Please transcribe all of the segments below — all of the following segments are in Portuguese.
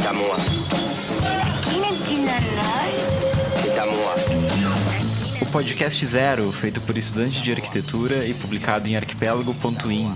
à moi. Qui n'est-il là? C'est à moi. O podcast Zero, feito por estudantes de arquitetura e publicado em arquipélago.in.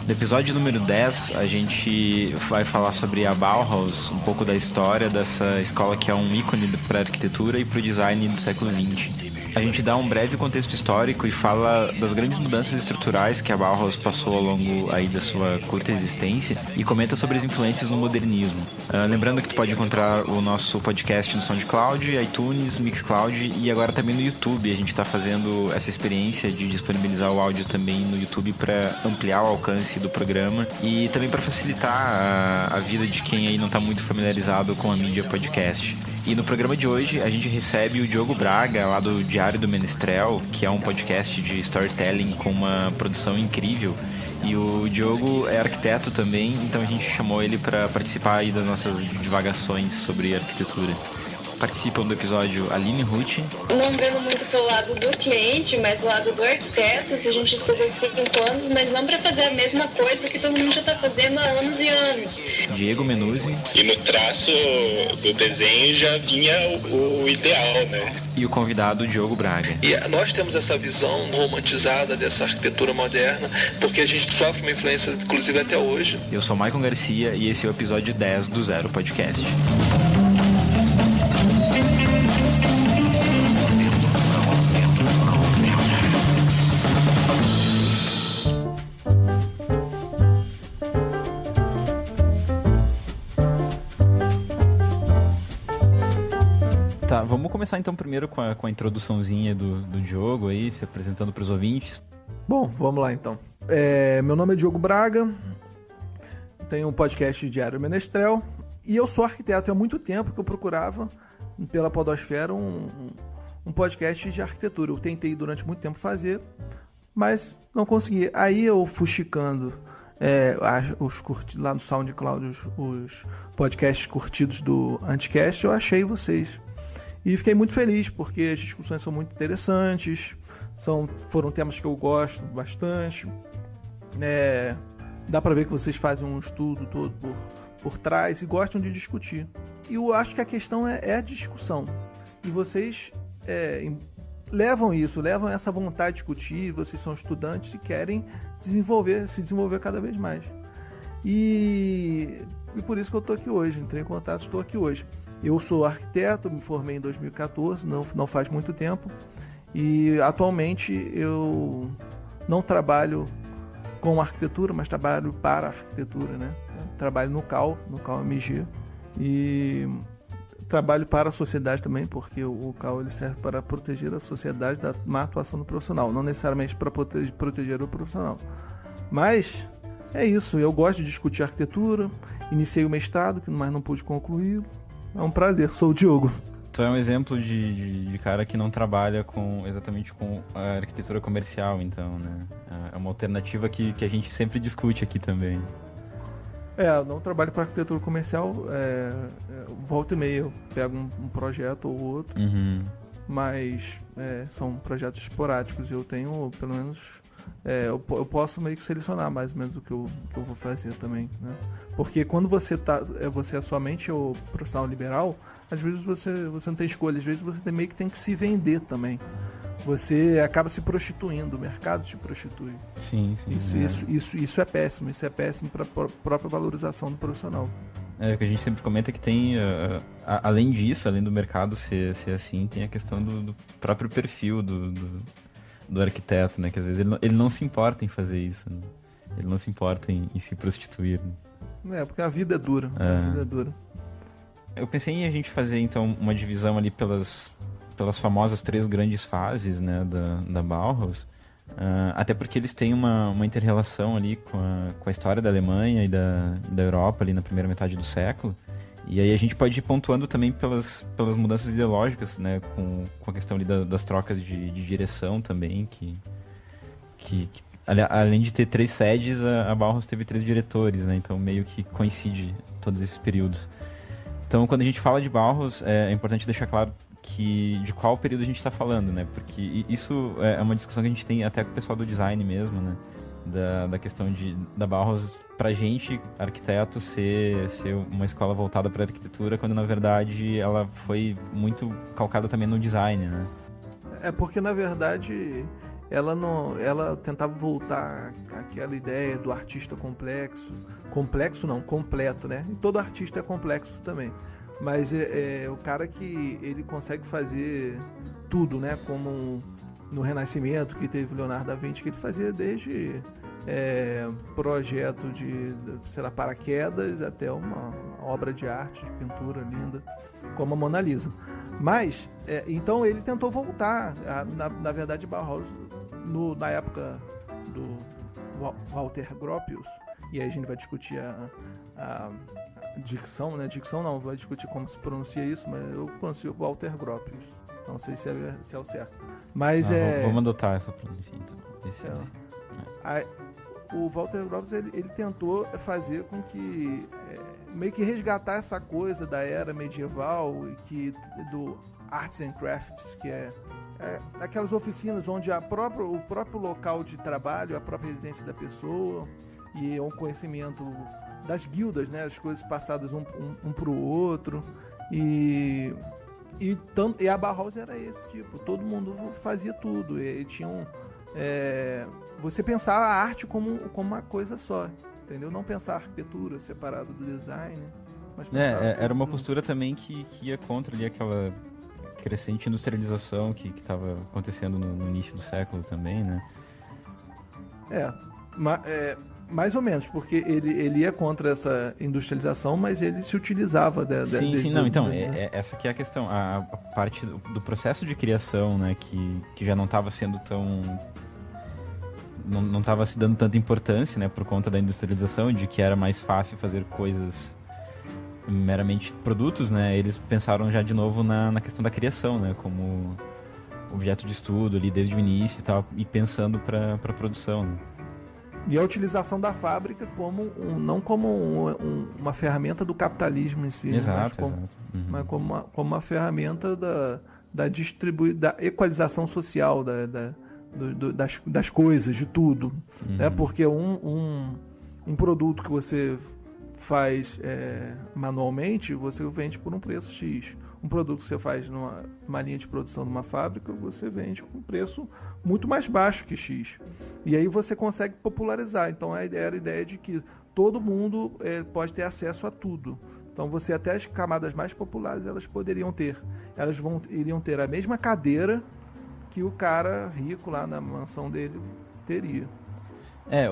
No episódio número 10, a gente vai falar sobre a Bauhaus, um pouco da história dessa escola que é um ícone para a arquitetura e para o design do século XX. A gente dá um breve contexto histórico e fala das grandes mudanças estruturais que a Bauhaus passou ao longo aí da sua curta existência e comenta sobre as influências no modernismo. Lembrando que tu pode encontrar o nosso podcast no SoundCloud, iTunes, Mixcloud e agora também no YouTube. A gente está fazendo essa experiência de disponibilizar o áudio também no YouTube para ampliar o alcance do programa e também para facilitar a vida de quem aí não está muito familiarizado com a mídia podcast. E no programa de hoje a gente recebe o Diogo Braga, lá do Diário do Menestrel, que é um podcast de storytelling com uma produção incrível. E o Diogo é arquiteto também, então a gente chamou ele para participar aí das nossas divagações sobre arquitetura. Participam do episódio Aline Ruth. Não vendo muito pelo lado do cliente, mas do lado do arquiteto, que a gente estuda há 5 anos, mas não para fazer a mesma coisa que todo mundo já está fazendo há anos e anos. Diego Menuzzi. E no traço do desenho já vinha o ideal, né? E o convidado Diogo Braga. E nós temos essa visão romantizada dessa arquitetura moderna, porque a gente sofre uma influência, inclusive até hoje. Eu sou Maicon Garcia e esse é o episódio 10 do Zero Podcast. Tá, vamos começar então primeiro com a introduçãozinha do Diogo aí, se apresentando para os ouvintes. Bom, vamos lá então. Meu nome é Diogo Braga, tenho um podcast Diário Menestrel e eu sou arquiteto. Há muito tempo que eu procurava pela podosfera um podcast de arquitetura. Eu tentei durante muito tempo fazer, mas não consegui. Aí eu fuxicando lá no SoundCloud os podcasts curtidos do Anticast, eu achei vocês. E fiquei muito feliz, porque as discussões são muito interessantes, foram temas que eu gosto bastante. Dá para ver que vocês fazem um estudo todo por trás e gostam de discutir. E eu acho que a questão é a discussão. E vocês levam essa vontade de discutir, vocês são estudantes e querem se desenvolver cada vez mais. E por isso que eu estou aqui hoje, entrei em contato, estou aqui hoje. Eu sou arquiteto, me formei em 2014, não faz muito tempo, e atualmente eu não trabalho com arquitetura, mas trabalho para arquitetura, né? Trabalho no CAL MG, e trabalho para a sociedade também, porque o CAL ele serve para proteger a sociedade da má atuação do profissional, não necessariamente para proteger o profissional. Mas é isso, eu gosto de discutir arquitetura, iniciei o mestrado, mas não pude concluir. É um prazer, sou o Diogo. Tu é um exemplo de cara que não trabalha exatamente com a arquitetura comercial, então, né? É uma alternativa que a gente sempre discute aqui também. Eu não trabalho com arquitetura comercial, volta e meia eu pego um projeto ou outro, mas são projetos esporádicos e eu tenho, pelo menos, eu posso meio que selecionar mais ou menos o que eu vou fazer também, né? Porque quando você é somente o profissional liberal, às vezes você não tem escolha, às vezes você meio que tem que se vender também. Você acaba se prostituindo, o mercado te prostitui. Sim. Isso é péssimo, para a própria valorização do profissional. O que a gente sempre comenta é que tem, além disso, além do mercado ser assim, tem a questão do próprio perfil do arquiteto, né? Que às vezes ele não se importa em fazer isso, né? Ele não se importa em se prostituir, né? Porque a vida é dura. A vida é dura. Eu pensei em a gente fazer, então, uma divisão ali pelas famosas 3 grandes fases, né, da Bauhaus, até porque eles têm uma inter-relação ali com a história da Alemanha e da Europa ali na primeira metade do século. E aí a gente pode ir pontuando também pelas mudanças ideológicas, né, com a questão ali das trocas de direção também, que além de ter 3 sedes, a Bauhaus teve 3 diretores, né, então meio que coincide todos esses períodos. Então, quando a gente fala de Bauhaus, é importante deixar claro de qual período a gente está falando, né, porque isso é uma discussão que a gente tem até com o pessoal do design mesmo, né, da questão da Bauhaus, pra gente, arquiteto, ser uma escola voltada para arquitetura, quando na verdade ela foi muito calcada também no design, né? É porque na verdade ela tentava voltar àquela ideia do artista complexo não, completo, né? E todo artista é complexo também, mas é o cara que ele consegue fazer tudo, né? Como no Renascimento, que teve Leonardo da Vinci, que ele fazia desde projeto de, sei lá, paraquedas até uma obra de arte, de pintura linda, como a Mona Lisa. Mas, então ele tentou voltar, na verdade, Bauhaus, na época do Walter Gropius, e aí a gente vai discutir a dicção, né? Dicção não, vai discutir como se pronuncia isso, mas eu pronuncio Walter Gropius. Não sei se é o certo. Mas vamos adotar essa pronúncia, então. O Walter Gropius, ele tentou fazer com que meio que resgatar essa coisa da era medieval e do Arts and Crafts, que é aquelas oficinas onde o próprio local de trabalho, a própria residência da pessoa e o conhecimento das guildas, né, as coisas passadas um para o outro, e a Bauhaus era esse tipo, todo mundo fazia tudo, e tinham você pensar a arte como uma coisa só, entendeu? Não pensar a arquitetura separado do design, mas era uma postura também que ia contra ali aquela crescente industrialização que estava acontecendo no início do século também, né? Mais ou menos, porque ele ia contra essa industrialização, mas ele se utilizava essa que é a questão, a parte do processo de criação, né, que já não estava sendo tão... não estava se dando tanta importância, né, por conta da industrialização, de que era mais fácil fazer coisas meramente produtos, né, eles pensaram já de novo na questão da criação, né, como objeto de estudo ali desde o início e tal, e pensando para a produção, né. E a utilização da fábrica não como uma ferramenta do capitalismo em si, exato, mas como uma ferramenta da equalização social das coisas, de tudo. Né? Porque um produto que você faz manualmente, você vende por um preço X. Um produto que você faz numa linha de produção de uma fábrica, você vende com um preço muito mais baixo que X. E aí você consegue popularizar. Então era a ideia de que todo mundo pode ter acesso a tudo. Então você, até as camadas mais populares, elas poderiam ter. Elas iriam ter a mesma cadeira que o cara rico lá na mansão dele teria.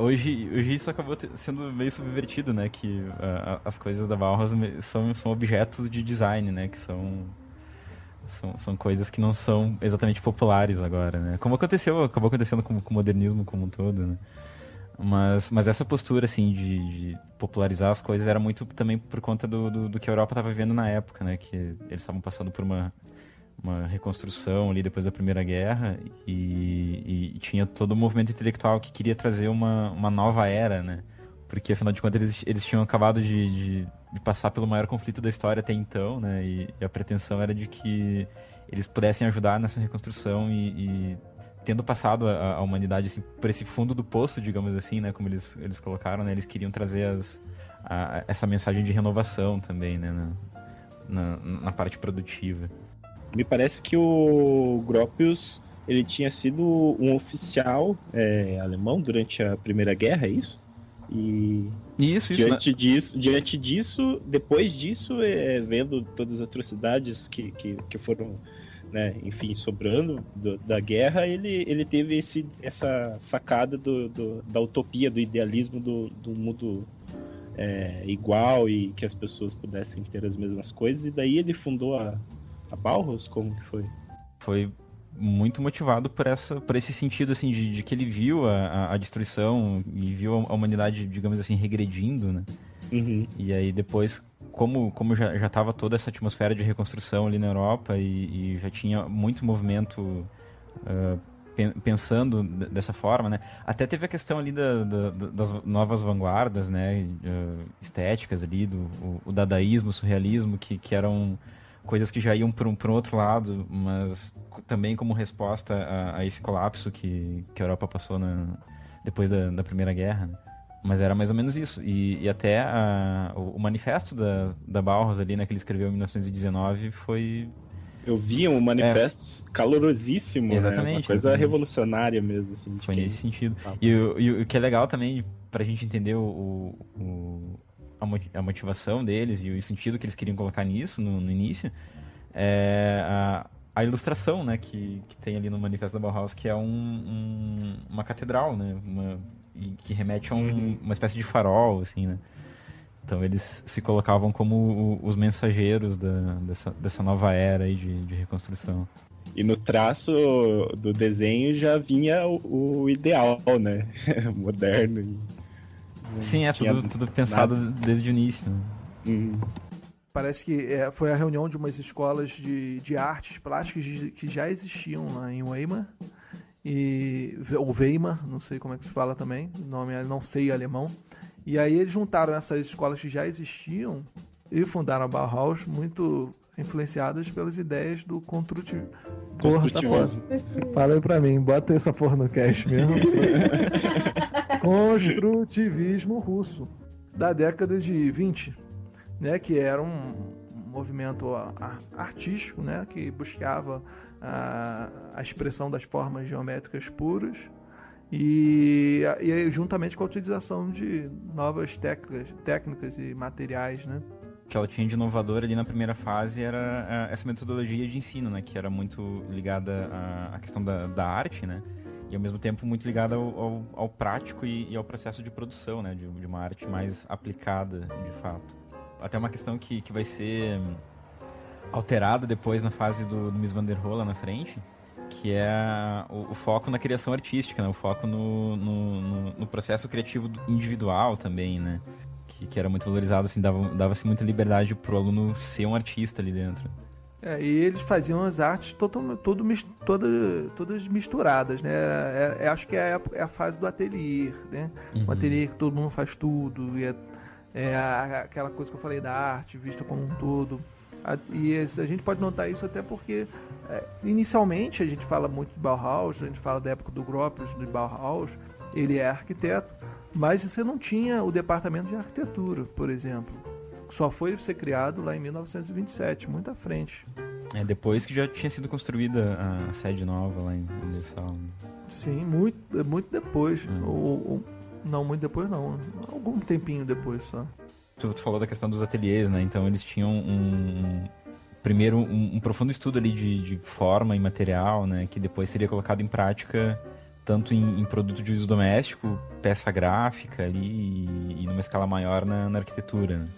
Hoje isso acabou sendo meio subvertido, né? Que as coisas da Bauhaus são objetos de design, né? Que são coisas que não são exatamente populares agora, né? Como acabou acontecendo com o modernismo como um todo, né? Mas essa postura, assim, de popularizar as coisas era muito também por conta do que a Europa estava vivendo na época, né? Que eles estavam passando por uma reconstrução ali depois da Primeira Guerra e tinha todo o movimento intelectual que queria trazer uma nova era, né? Porque, afinal de contas, eles tinham acabado de passar pelo maior conflito da história até então, né? E a pretensão era de que eles pudessem ajudar nessa reconstrução e tendo passado a humanidade assim, por esse fundo do poço, digamos assim, né? Como eles colocaram, né? Eles queriam trazer essa mensagem de renovação também, né? Na parte produtiva. Me parece que o Gropius ele tinha sido um oficial alemão durante a Primeira Guerra, é isso? E isso, diante disso, depois disso, vendo todas as atrocidades que foram, né, enfim, sobrando da guerra, ele teve essa sacada da utopia, do idealismo do mundo igual e que as pessoas pudessem ter as mesmas coisas, e daí ele fundou a Bauhaus. Como que foi? Foi muito motivado por esse sentido, assim, de que ele viu a destruição e viu a humanidade, digamos assim, regredindo, né? Uhum. E aí depois, como já estava toda essa atmosfera de reconstrução ali na Europa e já tinha muito movimento pensando dessa forma, né? Até teve a questão ali das novas vanguardas, né? Estéticas ali, o dadaísmo, o surrealismo, que eram coisas que já iam para um outro lado, mas também como resposta a esse colapso que a Europa passou depois da Primeira Guerra, né? Mas era mais ou menos isso. E até o manifesto da Bauhaus ali, né, que ele escreveu em 1919 foi... Eu vi um manifesto calorosíssimo, exatamente, né? Uma coisa exatamente. revolucionária mesmo, assim. Foi nesse sentido. E o que é legal também, pra gente entender a motivação deles e o sentido que eles queriam colocar nisso, no início, é a ilustração, né, que tem ali no manifesto da Bauhaus, que é uma catedral, né, e que remete a uma espécie de farol, assim, né. Então eles se colocavam como os mensageiros dessa nova era aí de reconstrução. E no traço do desenho já vinha o ideal, né? Moderno. Sim, tudo pensado desde o início. Né? Parece que foi a reunião de umas escolas de artes plásticas que já existiam lá em Weimar. Ou Weimar, não sei como é que se fala também, o nome não sei alemão. E aí eles juntaram essas escolas que já existiam e fundaram a Bauhaus, muito influenciadas pelas ideias do construtivismo. Fala aí pra mim, bota essa porra no cast mesmo. Construtivismo russo, da década de 20, né, que era um movimento artístico, né, que buscava a expressão das formas geométricas puras e juntamente com a utilização de novas técnicas e materiais, né? O que ela tinha de inovador ali na primeira fase era essa metodologia de ensino, né, que era muito ligada à questão da arte, né, e ao mesmo tempo muito ligada ao prático e ao processo de produção, né, de uma arte mais aplicada, de fato. Até uma questão que vai ser alterada depois na fase do Mies van der Rohe lá na frente, que é o foco na criação artística, né? O foco no processo criativo individual também, né? Que era muito valorizado, assim, dava-se muita liberdade pro aluno ser um artista ali dentro. E eles faziam as artes todas misturadas, né? Acho que é a fase do ateliê, né? O ateliê que todo mundo faz tudo, e aquela coisa que eu falei da arte vista como um todo. E a gente pode notar isso até porque inicialmente a gente fala muito de Bauhaus, a gente fala da época do Gropius, de Bauhaus, ele é arquiteto, mas você não tinha o departamento de arquitetura, por exemplo. Só foi ser criado lá em 1927, muito à frente. Depois que já tinha sido construída a sede nova lá em Dessau. Sim, muito depois. Não, muito depois não. Algum tempinho depois só. Tu falou da questão dos ateliês, né? Então eles tinham primeiro um profundo estudo ali de forma e material, né? Que depois seria colocado em prática tanto em produto de uso doméstico, peça gráfica ali e numa escala maior na arquitetura, né?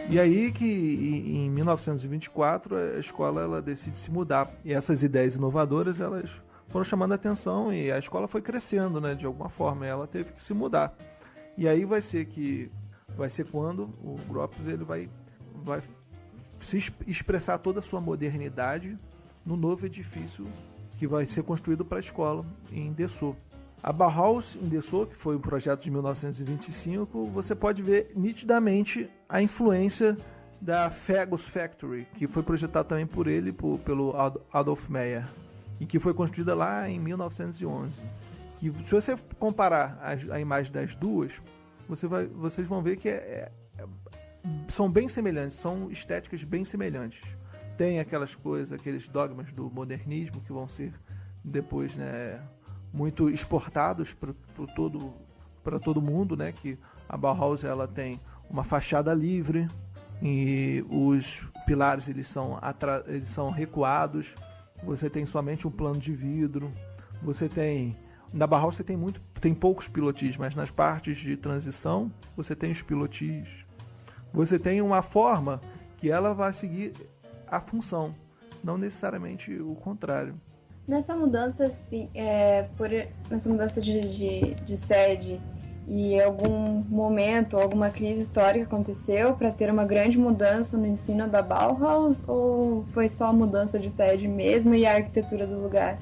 E aí que em 1924 a escola ela decide se mudar. E essas ideias inovadoras elas foram chamando a atenção e a escola foi crescendo, né, de alguma forma. Ela teve que se mudar. E aí vai ser quando o Gropius ele vai se expressar toda a sua modernidade no novo edifício que vai ser construído para a escola em Dessau. A Bauhaus em Dessau, que foi um projeto de 1925, você pode ver nitidamente a influência da Fagus Factory, que foi projetado também por ele, pelo Adolf Meyer, e que foi construída lá em 1911. E se você comparar a imagem das duas, vocês vão ver que são bem semelhantes, são estéticas bem semelhantes. Tem aquelas coisas, aqueles dogmas do modernismo que vão ser depois, né, muito exportados para todo mundo, né? Que a Bauhaus ela tem uma fachada livre e os pilares eles são recuados. Você tem somente um plano de vidro. Na Bauhaus você tem poucos pilotis, mas nas partes de transição você tem os pilotis. Você tem uma forma que ela vai seguir a função, não necessariamente o contrário. Nessa mudança, sim, nessa mudança de sede E algum momento, alguma crise histórica aconteceu para ter uma grande mudança no ensino da Bauhaus, ou foi só a mudança de sede mesmo e a arquitetura do lugar?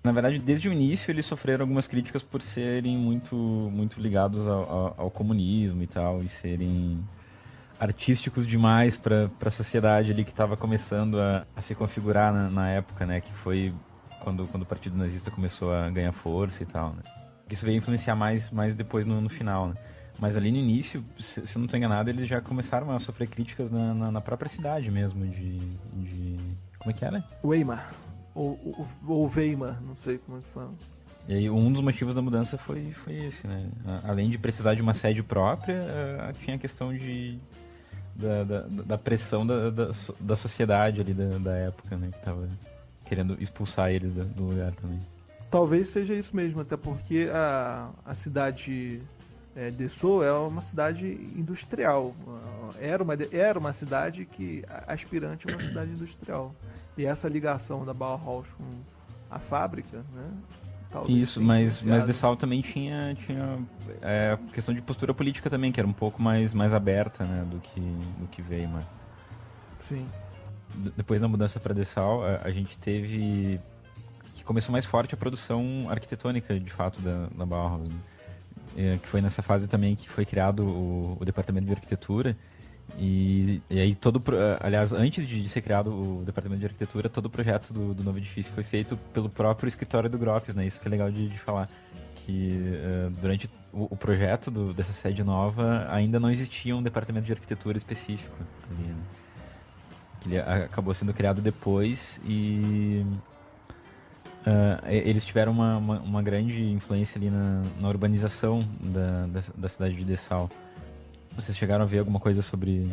Na verdade, desde o início eles sofreram algumas críticas por serem muito ligados ao comunismo e tal, e serem artísticos demais para a sociedade ali que estava começando a se configurar na época, né? Que foi quando o Partido Nazista começou a ganhar força e tal, né? Isso veio influenciar mais depois no final, né? Mas ali no início, se eu não estou enganado, eles já começaram a sofrer críticas na própria cidade mesmo, de... Como é que era? Weimar. Ou Weimar, não sei como é que se fala. E aí um dos motivos da mudança foi esse, né? Além de precisar de uma sede própria, tinha a questão da pressão da sociedade ali da época, né? Que tava querendo expulsar eles do lugar também. Talvez seja isso mesmo, até porque a cidade Dessau é uma cidade industrial. Era uma cidade aspirante a uma cidade industrial. E essa ligação da Bauhaus com a fábrica, né? Isso, mas Dessau também tinha questão de postura política também, que era um pouco mais aberta, né, do que Weimar. Sim. Depois da mudança para Dessau, a gente teve que começou mais forte a produção arquitetônica, de fato, da Bauhaus, né? Que foi nessa fase também que foi criado o departamento de arquitetura. E aí aliás, antes de ser criado o departamento de arquitetura, todo o projeto do novo edifício foi feito pelo próprio escritório do Gropius, né? Isso que é legal de falar, que durante o projeto dessa sede nova ainda não existia um departamento de arquitetura específico ali, né? Que ele acabou sendo criado depois e eles tiveram uma grande influência ali na urbanização da cidade de Dessau. Vocês chegaram a ver alguma coisa sobre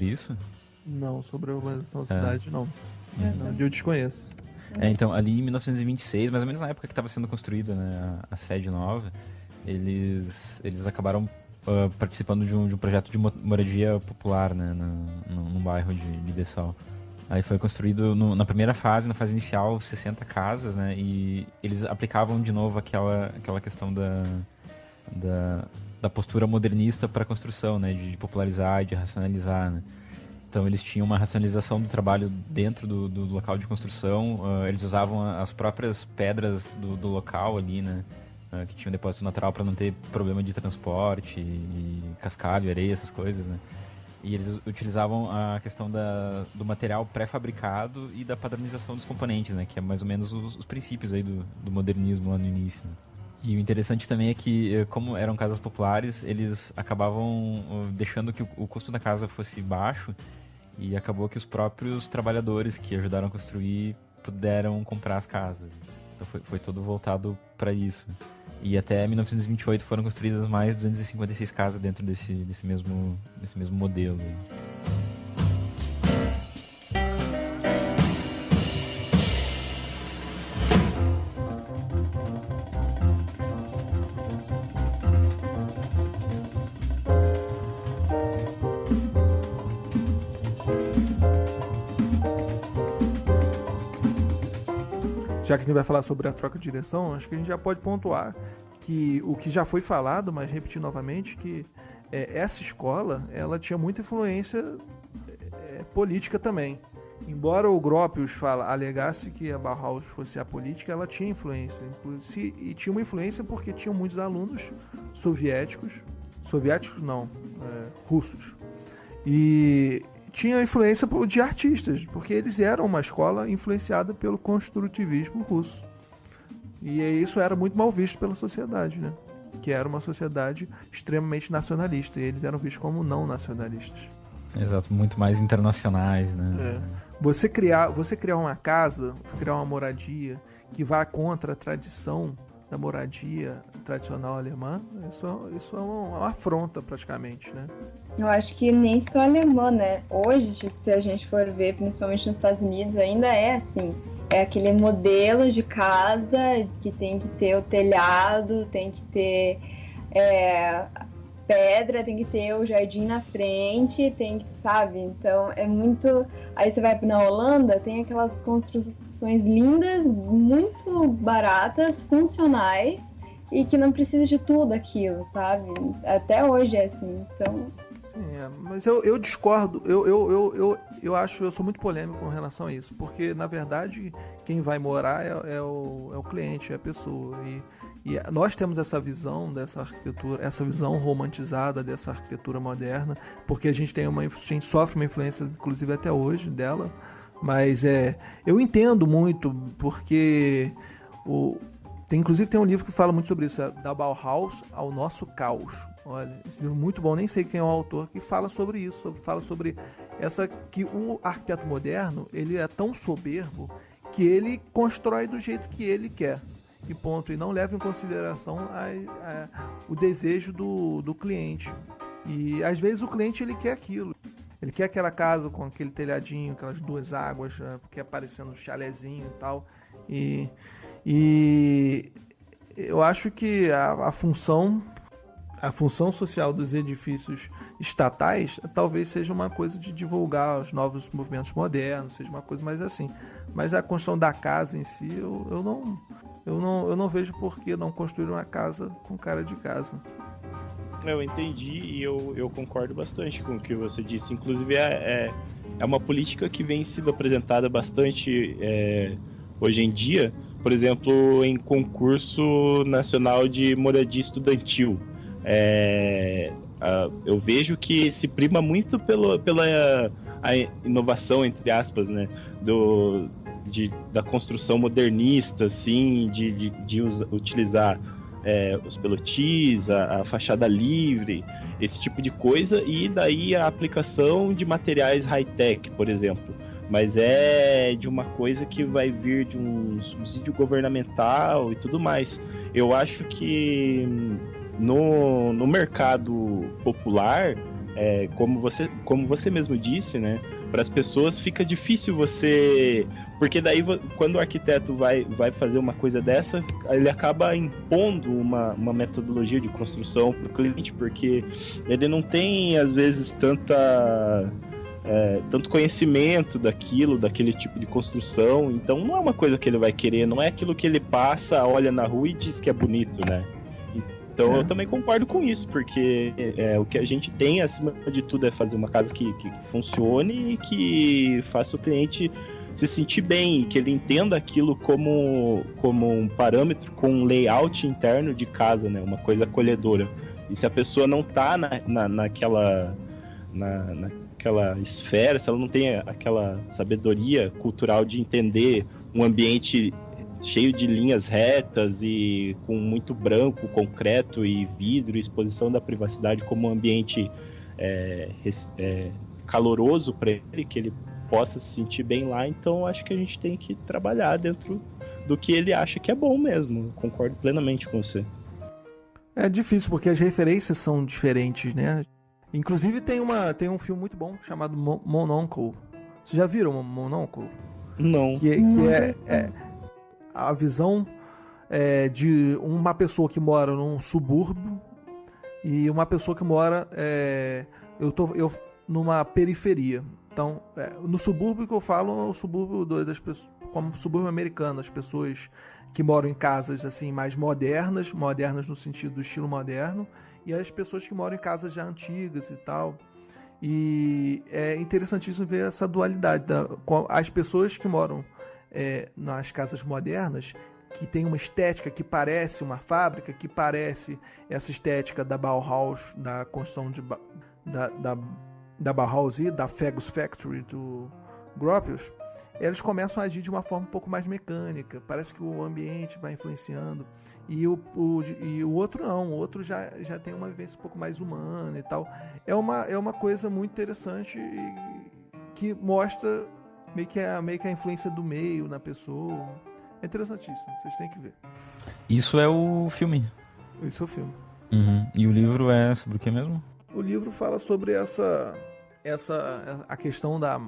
isso? Não, sobre a urbanização da cidade, não. Eu desconheço. Então, ali em 1926, mais ou menos na época que estava sendo construída, né, a sede nova, eles acabaram participando de um projeto de moradia popular, né, num bairro de Dessau. Aí foi construído na primeira fase, na fase inicial, 60 casas, né, e eles aplicavam de novo aquela questão da postura modernista para a construção, né, de popularizar e de racionalizar, né. Então eles tinham uma racionalização do trabalho dentro do local de construção, eles usavam as próprias pedras do local ali, né, que tinham depósito natural para não ter problema de transporte e cascalho, areia, essas coisas, né. E eles utilizavam a questão do material pré-fabricado e da padronização dos componentes, né, que é mais ou menos os princípios aí do modernismo lá no início, né. E o interessante também é que, como eram casas populares, eles acabavam deixando que o custo da casa fosse baixo e acabou que os próprios trabalhadores que ajudaram a construir puderam comprar as casas. Então foi todo voltado para isso. E até 1928 foram construídas mais 256 casas dentro desse mesmo modelo. Já que a gente vai falar sobre a troca de direção, acho que a gente já pode pontuar que o que já foi falado, mas repetir novamente, que essa escola ela tinha muita influência política também. Embora o Gropius alegasse que a Bauhaus fosse apolítica, ela tinha influência. E tinha uma influência porque tinham muitos alunos russos. E tinha influência de artistas, porque eles eram uma escola influenciada pelo construtivismo russo. E isso era muito mal visto pela sociedade, né? Que era uma sociedade extremamente nacionalista, e eles eram vistos como não nacionalistas. Exato, muito mais internacionais, né? Você criar uma casa, criar uma moradia que vá contra a tradição da moradia tradicional alemã, isso é uma afronta praticamente, né? Eu acho que nem só alemã, né? Hoje, se a gente for ver, principalmente nos Estados Unidos, ainda é assim. É aquele modelo de casa que tem que ter o telhado, tem que ter pedra, tem que ter o jardim na frente, tem que, sabe? Então é muito... Aí você vai na Holanda, tem aquelas construções lindas, muito baratas, funcionais, e que não precisa de tudo aquilo, sabe? Até hoje é assim, então... Mas eu discordo, eu acho, eu sou muito polêmico com relação a isso, porque na verdade quem vai morar é o cliente, é a pessoa, e nós temos essa visão dessa arquitetura, essa visão romantizada dessa arquitetura moderna, porque a gente sofre uma influência, inclusive até hoje, dela, mas eu entendo muito, porque inclusive tem um livro que fala muito sobre isso, da Bauhaus ao nosso caos. Olha, esse livro é muito bom, nem sei quem é o autor, que fala sobre isso, fala sobre que o arquiteto moderno, ele é tão soberbo que ele constrói do jeito que ele quer, e ponto, e não leva em consideração o desejo do cliente. E às vezes o cliente ele quer aquilo, ele quer aquela casa com aquele telhadinho, aquelas duas águas, que aparecendo um chalezinho e tal, e eu acho que a função social dos edifícios estatais talvez seja uma coisa de divulgar os novos movimentos modernos, seja uma coisa mais assim. Mas a construção da casa em si, eu não vejo por que não construir uma casa com cara de casa. Eu entendi e eu concordo bastante com o que você disse. Inclusive é uma política que vem sendo apresentada bastante hoje em dia, por exemplo, em concurso nacional de moradia estudantil. Eu vejo que se prima muito pela a inovação, entre aspas, né, da construção modernista, assim, de utilizar os pilotis, a fachada livre, esse tipo de coisa, e daí a aplicação de materiais high-tech, por exemplo. Mas é de uma coisa que vai vir de um subsídio governamental e tudo mais. Eu acho que no mercado popular, como você mesmo disse, né, para as pessoas fica difícil você... Porque daí, quando o arquiteto vai fazer uma coisa dessa, ele acaba impondo uma metodologia de construção para o cliente, porque ele não tem, às vezes, tanto conhecimento daquele tipo de construção. Então, não é uma coisa que ele vai querer, não é aquilo que ele passa, olha na rua e diz que é bonito, né? Então eu também concordo com isso, porque o que a gente tem, acima de tudo, é fazer uma casa que funcione e que faça o cliente se sentir bem, e que ele entenda aquilo como um parâmetro com um layout interno de casa, né? Uma coisa acolhedora. E se a pessoa não está naquela esfera, se ela não tem aquela sabedoria cultural de entender um ambiente cheio de linhas retas e com muito branco, concreto e vidro, exposição da privacidade como um ambiente caloroso para ele, que ele possa se sentir bem lá. Então acho que a gente tem que trabalhar dentro do que ele acha que é bom mesmo. Concordo plenamente com você. É difícil porque as referências são diferentes, né? Inclusive tem um filme muito bom chamado Mononcle. Vocês já viram Mononcle? Não. Que é a visão de uma pessoa que mora num subúrbio e uma pessoa que mora numa periferia. Então, no subúrbio que eu falo é o subúrbio das pessoas, como subúrbio americano, as pessoas que moram em casas assim mais modernas no sentido do estilo moderno, e as pessoas que moram em casas já antigas e tal. E é interessantíssimo ver essa dualidade. As pessoas que moram nas casas modernas, que tem uma estética que parece uma fábrica, que parece essa estética da Bauhaus, da construção da Bauhaus e da Fagus Factory do Gropius, eles começam a agir de uma forma um pouco mais mecânica. Parece que o ambiente vai influenciando. E o outro não, o outro já tem uma vivência um pouco mais humana e tal. É uma coisa muito interessante e que mostra meio que a influência do meio na pessoa. É interessantíssimo, vocês têm que ver. Isso é o filme? Isso é o filme. Uhum. E o livro é sobre o que mesmo? O livro fala sobre a questão da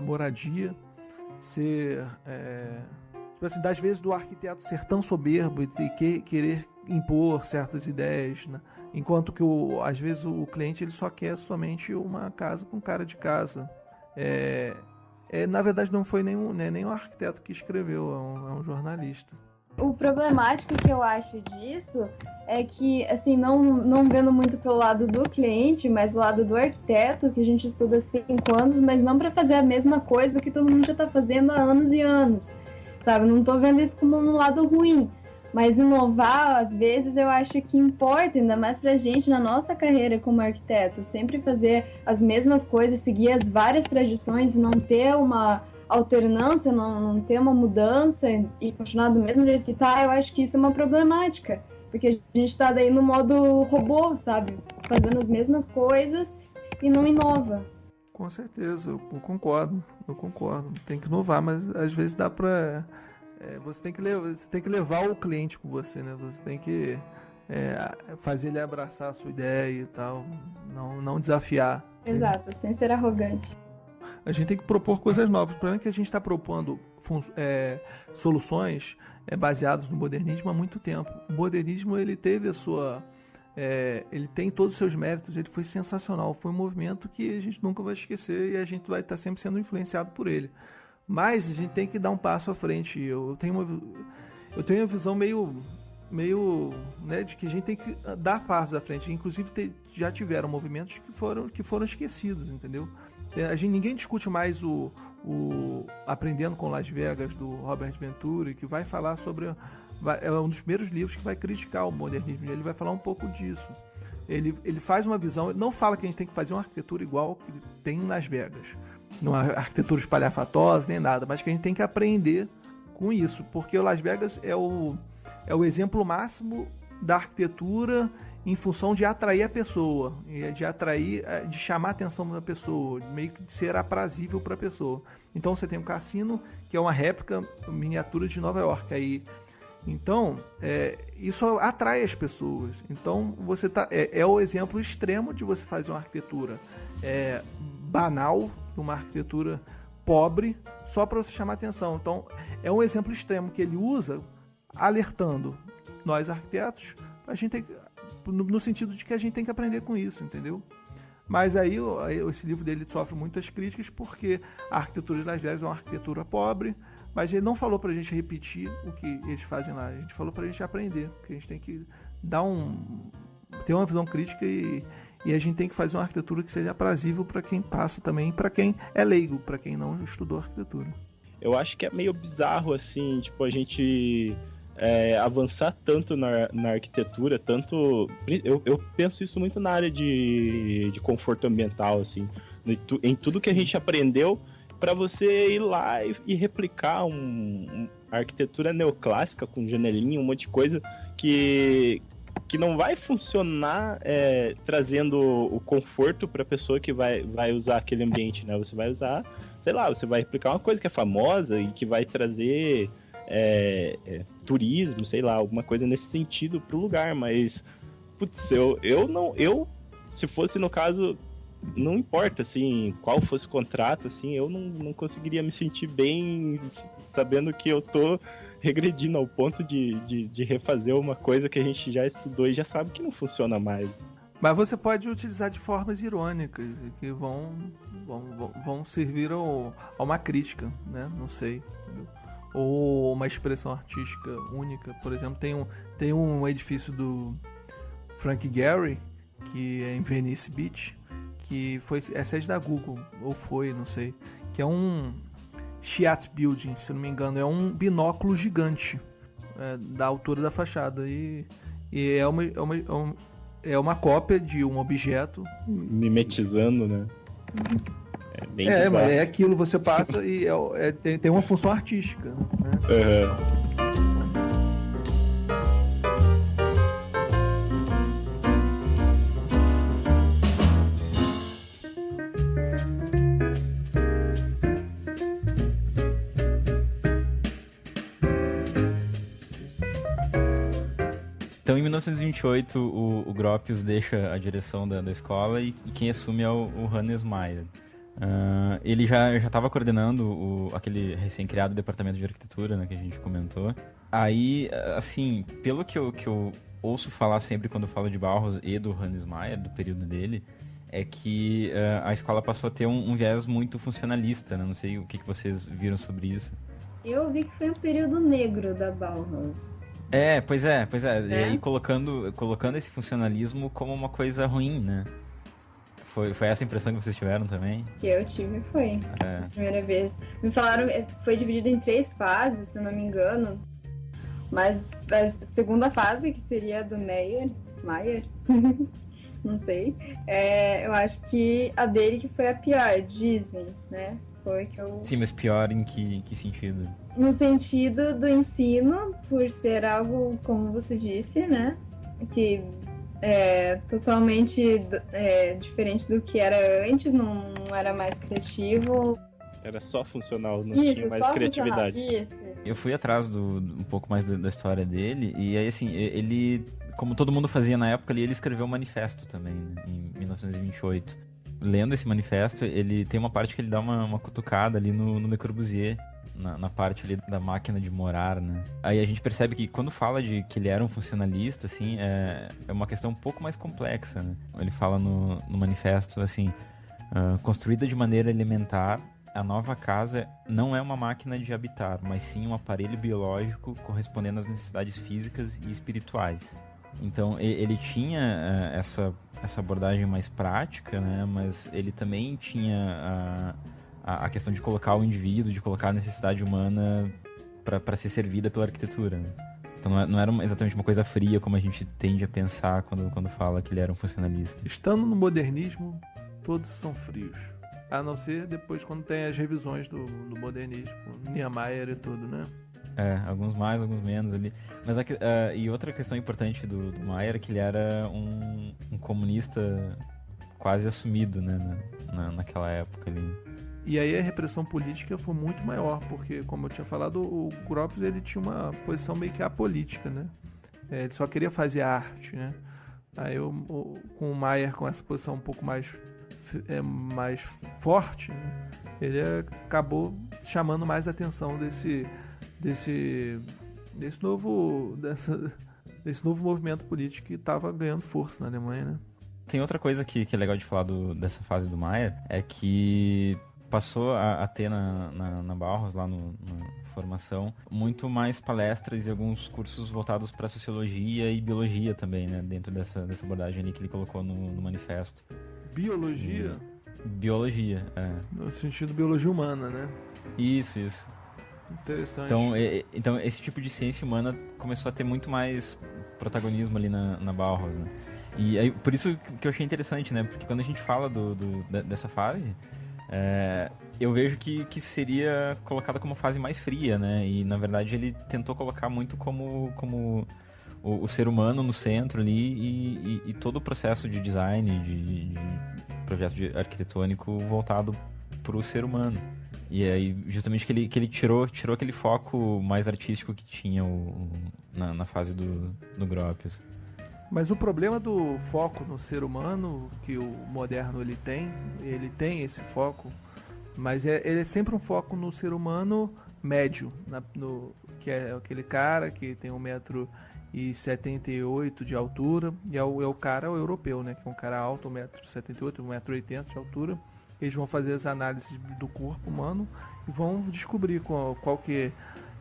moradia ser... tipo assim, das vezes do arquiteto ser tão soberbo e querer impor certas ideias, né? Enquanto que às vezes o cliente ele só quer somente uma casa com cara de casa. Na verdade não foi nem um arquiteto que escreveu, é um jornalista. O problemático que eu acho disso é que, assim, não vendo muito pelo lado do cliente, mas do lado do arquiteto, que a gente estuda há 5 anos, mas não para fazer a mesma coisa que todo mundo já está fazendo há anos e anos, sabe? Não estou vendo isso como um lado ruim, mas inovar, às vezes, eu acho que importa, ainda mais pra gente, na nossa carreira como arquiteto, sempre fazer as mesmas coisas, seguir as várias tradições e não ter uma alternância, não ter uma mudança e continuar do mesmo jeito que tá, eu acho que isso é uma problemática. Porque a gente tá daí no modo robô, sabe? Fazendo as mesmas coisas e não inova. Com certeza, eu concordo. Tem que inovar, mas às vezes dá pra... você tem que levar o cliente com você, né? Você tem que fazer ele abraçar a sua ideia e tal. Não desafiar. Exato, sem ser arrogante. A gente tem que propor coisas novas. O problema é que a gente está propondo soluções baseadas no modernismo há muito tempo. O modernismo, ele teve a sua... ele tem todos os seus méritos, ele foi sensacional. Foi um movimento que a gente nunca vai esquecer e a gente vai estar sempre sendo influenciado por ele. Mas a gente tem que dar um passo à frente. Eu tenho uma visão meio né, de que a gente tem que dar passos à frente. Inclusive já tiveram movimentos que foram esquecidos, entendeu? Ninguém discute mais o Aprendendo com Las Vegas, do Robert Venturi, que vai falar sobre... É um dos primeiros livros que vai criticar o modernismo. Ele vai falar um pouco disso. Ele faz uma visão... Ele não fala que a gente tem que fazer uma arquitetura igual que tem em Las Vegas. Não é arquitetura espalhafatosa, nem nada. Mas que a gente tem que aprender com isso. Porque o Las Vegas é o exemplo máximo da arquitetura em função de atrair a pessoa, de chamar a atenção da pessoa, meio que de ser aprazível para a pessoa. Então você tem um cassino que é uma réplica miniatura de Nova York. Então isso atrai as pessoas. Então você é o exemplo extremo de você fazer uma arquitetura banal, uma arquitetura pobre, só para você chamar a atenção. Então é um exemplo extremo que ele usa, alertando nós arquitetos, a gente tem, no sentido de que a gente tem que aprender com isso, entendeu? Mas aí esse livro dele sofre muitas críticas porque a arquitetura de Las Vegas é uma arquitetura pobre, mas ele não falou pra gente repetir o que eles fazem lá, a gente falou pra gente aprender, que a gente tem que ter uma visão crítica e a gente tem que fazer uma arquitetura que seja aprazível para quem passa também, para quem é leigo, para quem não estudou arquitetura. Eu acho que é meio bizarro, assim, tipo, a gente avançar tanto na arquitetura, tanto... Eu penso isso muito na área de conforto ambiental, assim, em tudo que a gente aprendeu, para você ir lá e replicar uma arquitetura neoclássica com janelinha, um monte de coisa que não vai funcionar trazendo o conforto para a pessoa que vai usar aquele ambiente, né? Você vai usar, sei lá, você vai replicar uma coisa que é famosa e que vai trazer turismo, sei lá, alguma coisa nesse sentido pro lugar, mas putz, eu se fosse no caso, não importa assim qual fosse o contrato, assim, eu não conseguiria me sentir bem sabendo que eu tô regredindo ao ponto de refazer uma coisa que a gente já estudou e já sabe que não funciona mais. Mas você pode utilizar de formas irônicas que vão servir a uma crítica, né? Não sei, entendeu? Ou uma expressão artística única. Por exemplo, tem um edifício do Frank Gehry, que é em Venice Beach, que é sede da Google, ou foi, não sei, que é um Chiat Building, se não me engano, é um binóculo gigante da altura da fachada e é uma cópia de um objeto mimetizando, né? Bem mas é aquilo, você passa e tem uma função artística, né? Uhum. Então, em 1928, o Gropius deixa a direção da escola e quem assume é o Hannes Meyer. Ele já estava coordenando aquele recém-criado departamento de arquitetura, né, que a gente comentou. Aí, assim, pelo que eu ouço falar sempre quando eu falo de Bauhaus e do Hannes Meyer, do período dele, é que a escola passou a ter um viés muito funcionalista, né? Não sei o que vocês viram sobre isso. Eu vi que foi um período negro da Bauhaus. Pois é. E É? aí colocando esse funcionalismo como uma coisa ruim, né? Foi essa a impressão que vocês tiveram também? Que eu tive foi É. a primeira vez. Me falaram, foi dividido em 3 fases, se eu não me engano. Mas a segunda fase, que seria a do Mayer, não sei, eu acho que a dele que foi a pior, dizem, né? Foi que eu... Sim, mas pior em que sentido? No sentido do ensino, por ser algo, como você disse, né? Que é totalmente diferente do que era antes, não era mais criativo. Era só funcional, não Isso, tinha mais só criatividade. funcionar. Isso. Eu fui atrás um pouco mais da história dele, e aí assim, ele, como todo mundo fazia na época, ele escreveu um manifesto também, né, em 1928. Lendo esse manifesto, ele tem uma parte que ele dá uma cutucada ali no Le Corbusier, na parte ali da máquina de morar, né? Aí a gente percebe que quando fala de que ele era um funcionalista, assim, é uma questão um pouco mais complexa, né? Ele fala no manifesto, assim, construída de maneira elementar, a nova casa não é uma máquina de habitar, mas sim um aparelho biológico correspondendo às necessidades físicas e espirituais. Então ele tinha essa abordagem mais prática, né? Mas ele também tinha a questão de colocar o indivíduo, de colocar a necessidade humana para ser servida pela arquitetura, né? Então não era exatamente uma coisa fria como a gente tende a pensar quando fala que ele era um funcionalista. Estando no modernismo, todos são frios. A não ser depois quando tem as revisões do modernismo, Niemeyer e tudo, né? Alguns mais, alguns menos ali. Mas e outra questão importante do Maier é que ele era um comunista quase assumido, né, naquela época ali. E aí a repressão política foi muito maior, porque, como eu tinha falado, o Gropius ele tinha uma posição meio que apolítica, né? Ele só queria fazer arte, né? Aí com o Maier, com essa posição um pouco mais forte, né? Ele acabou chamando mais a atenção desse novo movimento político que estava ganhando força na Alemanha, né? Tem outra coisa que é legal de falar dessa fase do Maier, é que passou a ter na Bauhaus, lá na formação, muito mais palestras e alguns cursos voltados para sociologia e biologia também, né? Dentro dessa abordagem ali que ele colocou no manifesto. Biologia? Biologia, No sentido biologia humana, né? Isso. Interessante. Então esse tipo de ciência humana começou a ter muito mais protagonismo ali na Bauhaus, né? E aí, por isso que eu achei interessante, né? Porque quando a gente fala dessa fase, eu vejo que seria colocada como fase mais fria, né? E na verdade ele tentou colocar muito como o ser humano no centro ali e todo o processo de design, de projeto arquitetônico voltado para o ser humano. E aí, justamente que ele tirou aquele foco mais artístico que tinha na fase do Gropius. Mas o problema do foco no ser humano, que o moderno ele tem esse foco, mas ele é sempre um foco no ser humano médio, que é aquele cara que tem 1,78 m de altura, e é o cara europeu, né, que é um cara alto, 1,78 m, 1,80 m de altura. Eles vão fazer as análises do corpo humano e vão descobrir qual que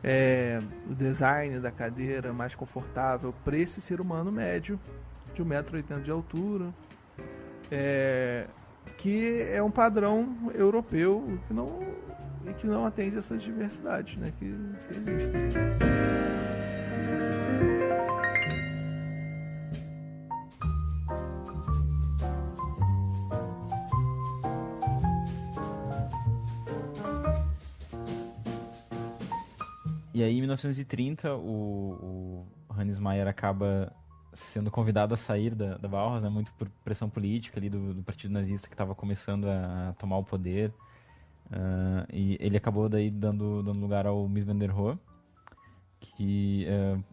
é o design da cadeira mais confortável para esse ser humano médio de 1,80 m de altura, que é um padrão europeu que não atende essas diversidades, né, que existem. E aí, em 1930, o Hannes Maier acaba sendo convidado a sair da Bauhaus, né, muito por pressão política ali do Partido Nazista que estava começando a tomar o poder. E ele acabou daí dando lugar ao Mies van der Rohe, que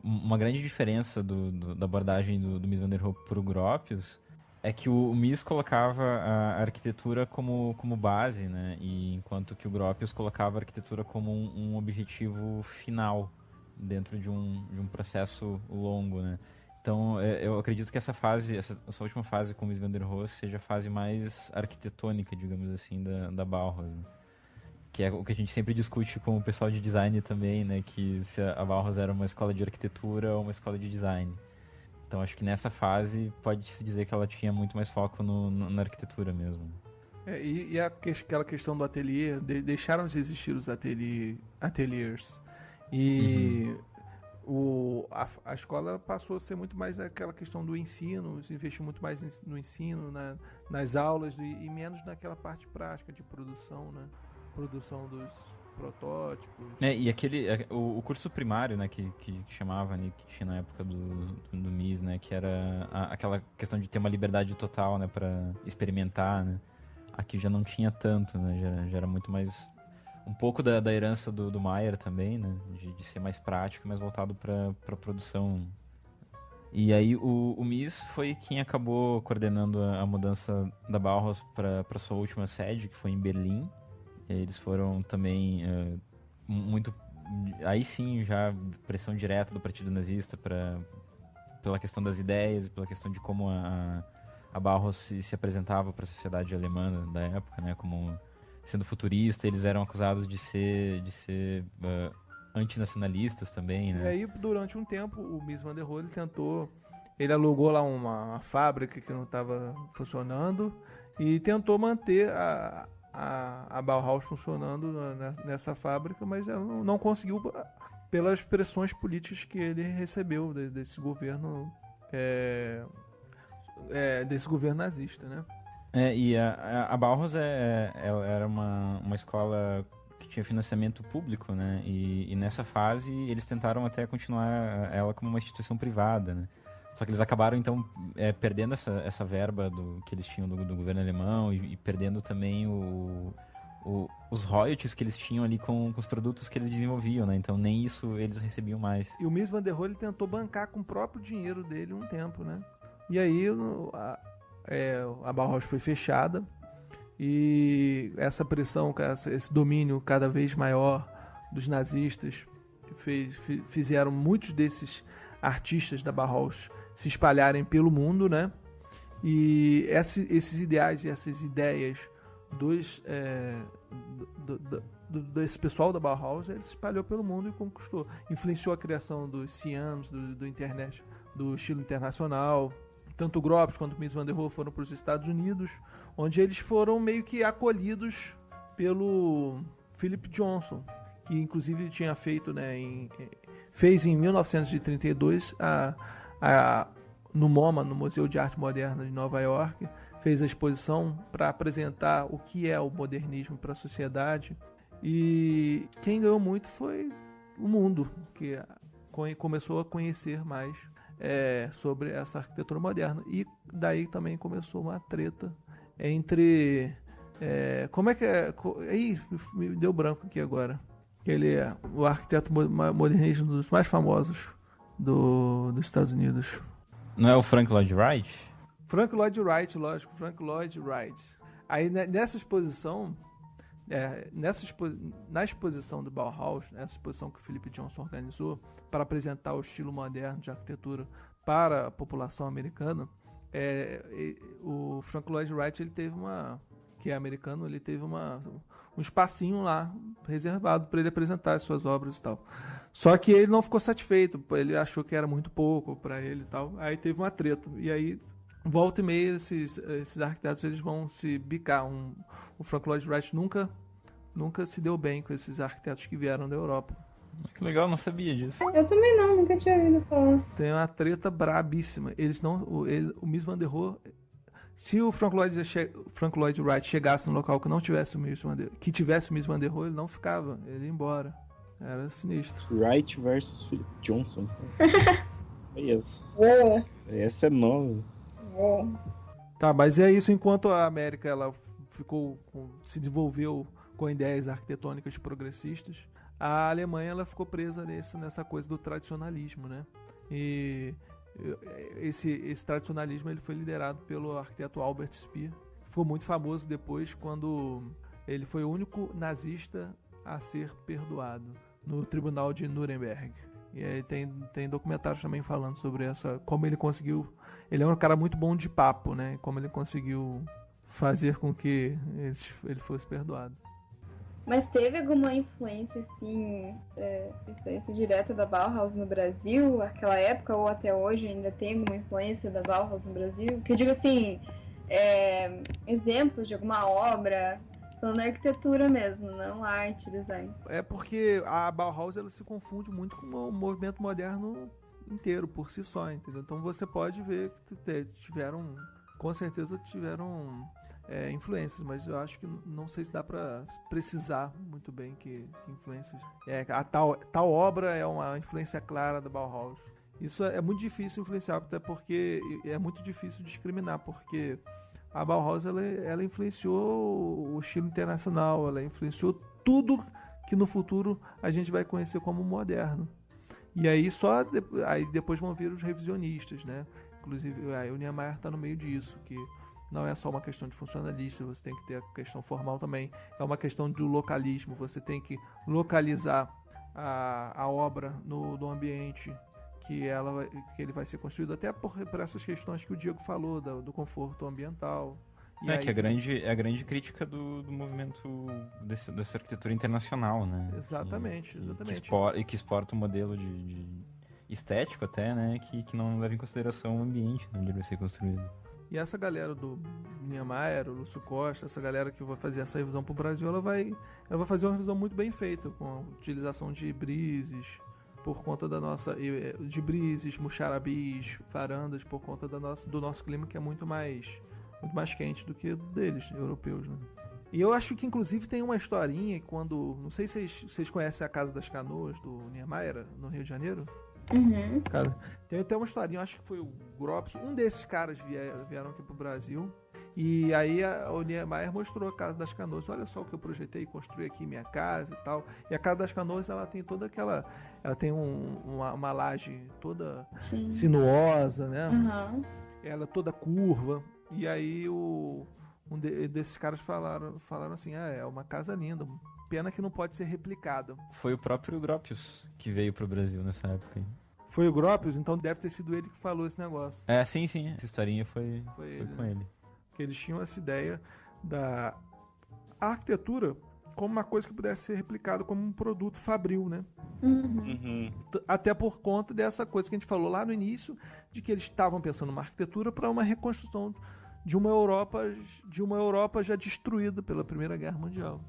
uma grande diferença da abordagem do Mies van der Rohe para o Gropius é que o Mies colocava a arquitetura como base, né? E enquanto que o Gropius colocava a arquitetura como um objetivo final dentro de um processo longo, né? Então, eu acredito que essa última fase com o Mies van der Rohe seja a fase mais arquitetônica, digamos assim, da Bauhaus, né? que é o que a gente sempre discute com o pessoal de design também, né? Que se a Bauhaus era uma escola de arquitetura ou uma escola de design. Então acho que nessa fase pode-se dizer que ela tinha muito mais foco na arquitetura mesmo. E aquela questão do ateliê, deixaram de existir os ateliers. E a escola passou a ser muito mais aquela questão do ensino, se investiu muito mais no ensino, nas aulas, e menos naquela parte prática de produção, né? Produção dos protótipos. E o curso primário, né, que chamava, né, que tinha na época do MIS, né, que era aquela questão de ter uma liberdade total, né, para experimentar, né. Aqui já não tinha tanto, né, já era muito mais um pouco da herança do Maier também, né, de ser mais prático, mais voltado para produção. E aí o MIS foi quem acabou coordenando a mudança da Bauhaus para sua última sede, que foi em Berlim. Eles foram também muito... Aí sim, já pressão direta do Partido Nazista pela questão das ideias, pela questão de como a Bauhaus se apresentava para a sociedade alemã da época, né? Como sendo futurista, eles eram acusados de ser antinacionalistas também, né? E aí, durante um tempo, o Mies van der Rohe ele alugou lá uma fábrica que não estava funcionando e tentou manter a Bauhaus funcionando nessa fábrica, mas não conseguiu pelas pressões políticas que ele recebeu desse governo nazista, né? E a Bauhaus ela era uma escola que tinha financiamento público, né? E nessa fase eles tentaram até continuar ela como uma instituição privada, né? Só que eles acabaram, então, perdendo essa verba que eles tinham do governo alemão e perdendo também os royalties que eles tinham ali com os produtos que eles desenvolviam, né? Então, nem isso eles recebiam mais. E o Mies van der Rohe ele tentou bancar com o próprio dinheiro dele um tempo, né? E aí a Bauhaus foi fechada e essa pressão, esse domínio cada vez maior dos nazistas fizeram muitos desses artistas da Bauhaus se espalharem pelo mundo, né? E esses ideais e essas ideias desse pessoal da Bauhaus, ele se espalhou pelo mundo e conquistou. Influenciou a criação dos cianos, do estilo internacional. Tanto o Gropius quanto o Mies van der Rohe foram para os Estados Unidos, onde eles foram meio que acolhidos pelo Philip Johnson, que inclusive tinha feito, né, fez em 1932 no MoMA, no Museu de Arte Moderna de Nova York, fez a exposição para apresentar o que é o modernismo para a sociedade. E quem ganhou muito foi o mundo, que começou a conhecer mais sobre essa arquitetura moderna. E daí também começou uma treta entre... como é que é? Ih, me deu branco aqui agora. Ele é o arquiteto modernista dos mais famosos dos Estados Unidos. Não é o Frank Lloyd Wright? Frank Lloyd Wright, lógico. Frank Lloyd Wright. Aí nessa exposição... na exposição do Bauhaus, essa exposição que o Philip Johnson organizou para apresentar o estilo moderno de arquitetura para a população americana, o Frank Lloyd Wright, ele teve que é americano, ele teve um espacinho lá reservado para ele apresentar as suas obras e tal. Só que ele não ficou satisfeito, ele achou que era muito pouco para ele e tal. Aí teve uma treta. E aí, volta e meia, esses arquitetos eles vão se bicar. O Frank Lloyd Wright nunca se deu bem com esses arquitetos que vieram da Europa. Que legal, não sabia disso. Eu também nunca tinha ouvido falar. Tem uma treta brabíssima. O Mies van der Rohe, se o Frank Lloyd Wright chegasse num local que não tivesse o Mies van der Rohe, ele não ficava, ele ia embora. Era sinistro. Wright versus Philip Johnson. Boa. Essa é nova. Boa. Tá, mas é isso. Enquanto a América ela se desenvolveu com ideias arquitetônicas progressistas, a Alemanha ela ficou presa nessa coisa do tradicionalismo, né? E esse tradicionalismo ele foi liderado pelo arquiteto Albert Speer. Ficou muito famoso depois quando ele foi o único nazista a ser perdoado no tribunal de Nuremberg. E aí tem documentários também falando sobre como ele conseguiu. Ele é um cara muito bom de papo, né? Como ele conseguiu fazer com que ele fosse perdoado. Mas teve alguma influência, assim, influência direta da Bauhaus no Brasil, aquela época, ou até hoje ainda tem alguma influência da Bauhaus no Brasil? Que eu digo assim, exemplos de alguma obra, falando arquitetura mesmo, não arte, design. É porque a Bauhaus ela se confunde muito com o movimento moderno inteiro, por si só, entendeu? Então você pode ver que com certeza tiveram influências, mas eu acho que não sei se dá para precisar muito bem que influências. A tal obra é uma influência clara da Bauhaus. Isso é muito difícil influenciar, até porque é muito difícil discriminar, porque a Bauhaus ela influenciou o estilo internacional, ela influenciou tudo que no futuro a gente vai conhecer como moderno. E aí aí depois vão vir os revisionistas, né? Inclusive aí o Niemeyer está no meio disso, que não é só uma questão de funcionalista, você tem que ter a questão formal também, é uma questão do localismo, você tem que localizar a obra no ambiente que ele vai ser construído, até por essas questões que o Diego falou, do conforto ambiental. Que é a grande crítica do movimento dessa arquitetura internacional, né? Exatamente. E que exporta um modelo de estético até, né? Que não leva em consideração o ambiente onde ele vai ser construído. E essa galera do Niemeyer, o Lúcio Costa, essa galera que vai fazer essa revisão para o Brasil, ela vai fazer uma revisão muito bem feita, com a utilização de brises, por conta de brises, muxarabis, varandas, por conta do nosso clima, que é muito mais quente do que deles, europeus, né? E eu acho que inclusive tem uma historinha quando, não sei se vocês conhecem a Casa das Canoas do Niemeyer, no Rio de Janeiro. Uhum. Cara, tem até uma historinha, acho que foi o Gropius, um desses caras vieram aqui pro Brasil, e aí o Niemeyer mostrou a Casa das Canoas. Olha só o que eu projetei, construí aqui minha casa e tal. E a Casa das Canoas, ela tem toda aquela, ela tem uma laje toda sinuosa, né? Uhum. Ela toda curva. E aí desses caras falaram assim, é uma casa linda, pena que não pode ser replicada. Foi o próprio Gropius que veio pro Brasil nessa época aí. Foi o Gropius? Então deve ter sido ele que falou esse negócio. Sim. Essa historinha foi com ele. Porque eles tinham essa ideia da arquitetura como uma coisa que pudesse ser replicada como um produto fabril, né? Uhum. Até por conta dessa coisa que a gente falou lá no início, de que eles estavam pensando numa arquitetura para uma reconstrução de uma Europa já destruída pela Primeira Guerra Mundial.